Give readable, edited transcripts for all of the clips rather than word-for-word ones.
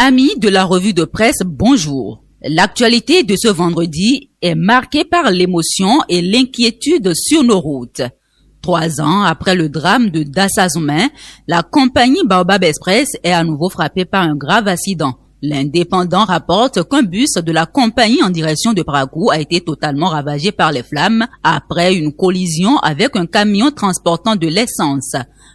Amis de la revue de presse, bonjour. L'actualité de ce vendredi est marquée par l'émotion et l'inquiétude sur nos routes. 3 ans après le drame de Dassazoumé, la compagnie Baobab Express est à nouveau frappée par un grave accident. L'Indépendant rapporte qu'un bus de la compagnie en direction de Prakou a été totalement ravagé par les flammes après une collision avec un camion transportant de l'essence.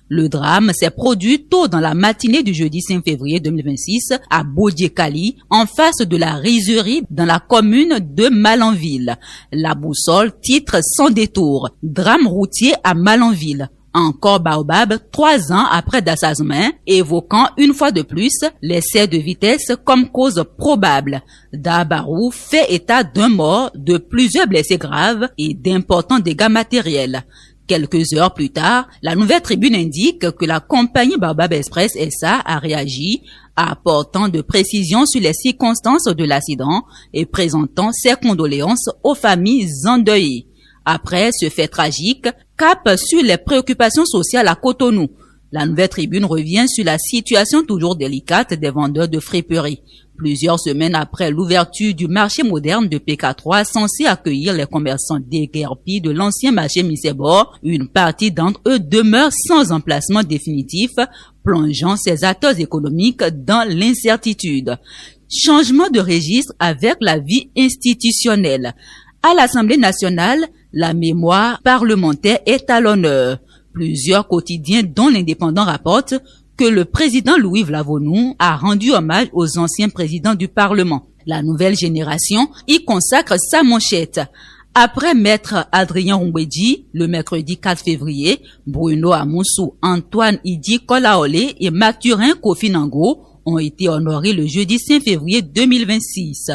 Le drame s'est produit tôt dans la matinée du jeudi 5 février 2026 à Bodiekali, en face de la rizerie dans la commune de Malanville. La boussole titre sans détour, drame routier à Malanville. Encore Baobab, 3 ans après Dassazoumé, évoquant une fois de plus l'excès de vitesse comme cause probable. Dabarou fait état d'un mort, de plusieurs blessés graves et d'importants dégâts matériels. Quelques heures plus tard, la Nouvelle Tribune indique que la compagnie Baobab Express SA a réagi, apportant de précisions sur les circonstances de l'accident et présentant ses condoléances aux familles endeuillées. Après ce fait tragique, cap sur les préoccupations sociales à Cotonou. La Nouvelle Tribune revient sur la situation toujours délicate des vendeurs de friperies. Plusieurs semaines après l'ouverture du marché moderne de PK3 censé accueillir les commerçants déguerpis de l'ancien marché Missebor, une partie d'entre eux demeure sans emplacement définitif, plongeant ces acteurs économiques dans l'incertitude. Changement de registre avec la vie institutionnelle. À l'Assemblée nationale, la mémoire parlementaire est à l'honneur. Plusieurs quotidiens, dont l'Indépendant, rapportent que le président Louis Vlavonou a rendu hommage aux anciens présidents du Parlement. La nouvelle génération y consacre sa manchette. Après maître Adrien Roumbédi, le mercredi 4 février, Bruno Amoussou, Antoine Idi Kolaolé et Mathurin Kofi Nango ont été honorés le jeudi 5 février 2026.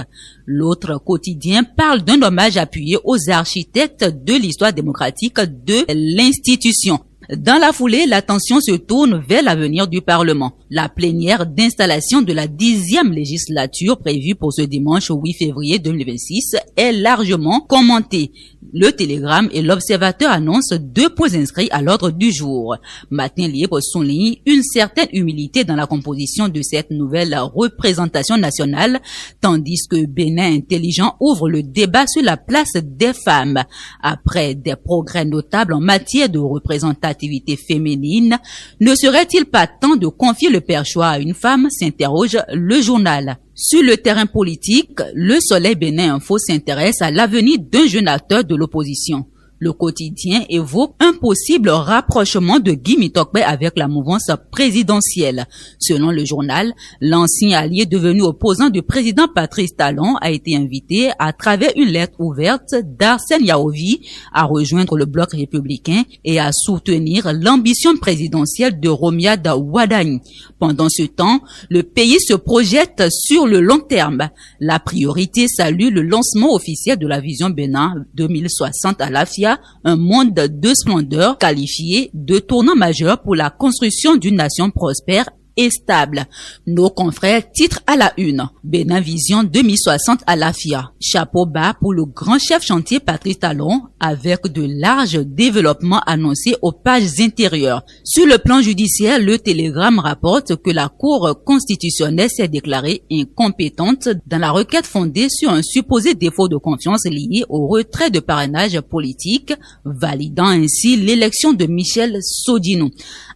L'autre quotidien parle d'un hommage appuyé aux architectes de l'histoire démocratique de l'institution. Dans la foulée, l'attention se tourne vers l'avenir du Parlement. La plénière d'installation de la 10e législature prévue pour ce dimanche 8 février 2026 est largement commentée. Le Télégramme et l'Observateur annoncent 2 points inscrits à l'ordre du jour. Matin Libre souligne une certaine humilité dans la composition de cette nouvelle représentation nationale, tandis que Bénin Intelligent ouvre le débat sur la place des femmes. Après des progrès notables en matière de représentativité féminine, ne serait-il pas temps de confier le perchoir à une femme, s'interroge le journal. Sur le terrain politique, le Soleil Bénin Info s'intéresse à l'avenir d'un jeune acteur de l'opposition. Le quotidien évoque un possible rapprochement de Guy Mitokpe avec la mouvance présidentielle. Selon le journal, l'ancien allié devenu opposant du président Patrice Talon a été invité à travers une lettre ouverte d'Arsène Yaovi à rejoindre le bloc républicain et à soutenir l'ambition présidentielle de Romiad Wadani. Pendant ce temps, le pays se projette sur le long terme. La priorité salue le lancement officiel de la vision Bénin 2060 à l'AFIA, un monde de splendeur qualifié de tournant majeur pour la construction d'une nation prospère et stable. Nos confrères titrent à la une: Bénin Vision 2060 à l'AFIA. Chapeau bas pour le grand chef chantier Patrice Talon, avec de larges développements annoncés aux pages intérieures. Sur le plan judiciaire, le Télégramme rapporte que la Cour constitutionnelle s'est déclarée incompétente dans la requête fondée sur un supposé défaut de confiance lié au retrait de parrainage politique, validant ainsi l'élection de Michel Sodinou.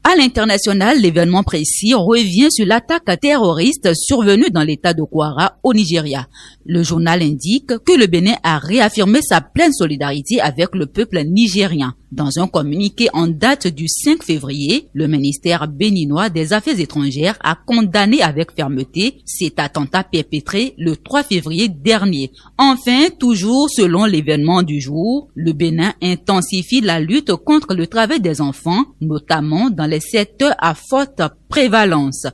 À l'international, l'événement précis revient sur l'attaque terroriste survenue dans l'état de Kwara au Nigeria. Le journal indique que le Bénin a réaffirmé sa pleine solidarité avec le peuple nigérien. Dans un communiqué en date du 5 février, le ministère béninois des Affaires étrangères a condamné avec fermeté cet attentat perpétré le 3 février dernier. Enfin, toujours selon l'événement du jour, le Bénin intensifie la lutte contre le travail des enfants, notamment dans les secteurs à forte prévalence.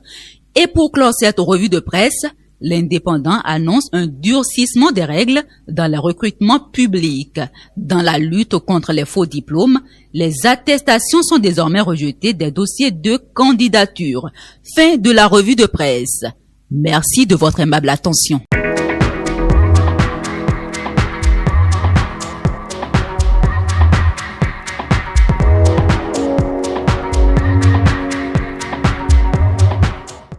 Et pour clore cette revue de presse, l'Indépendant annonce un durcissement des règles dans le recrutement public. Dans la lutte contre les faux diplômes, les attestations sont désormais rejetées des dossiers de candidature. Fin de la revue de presse. Merci de votre aimable attention.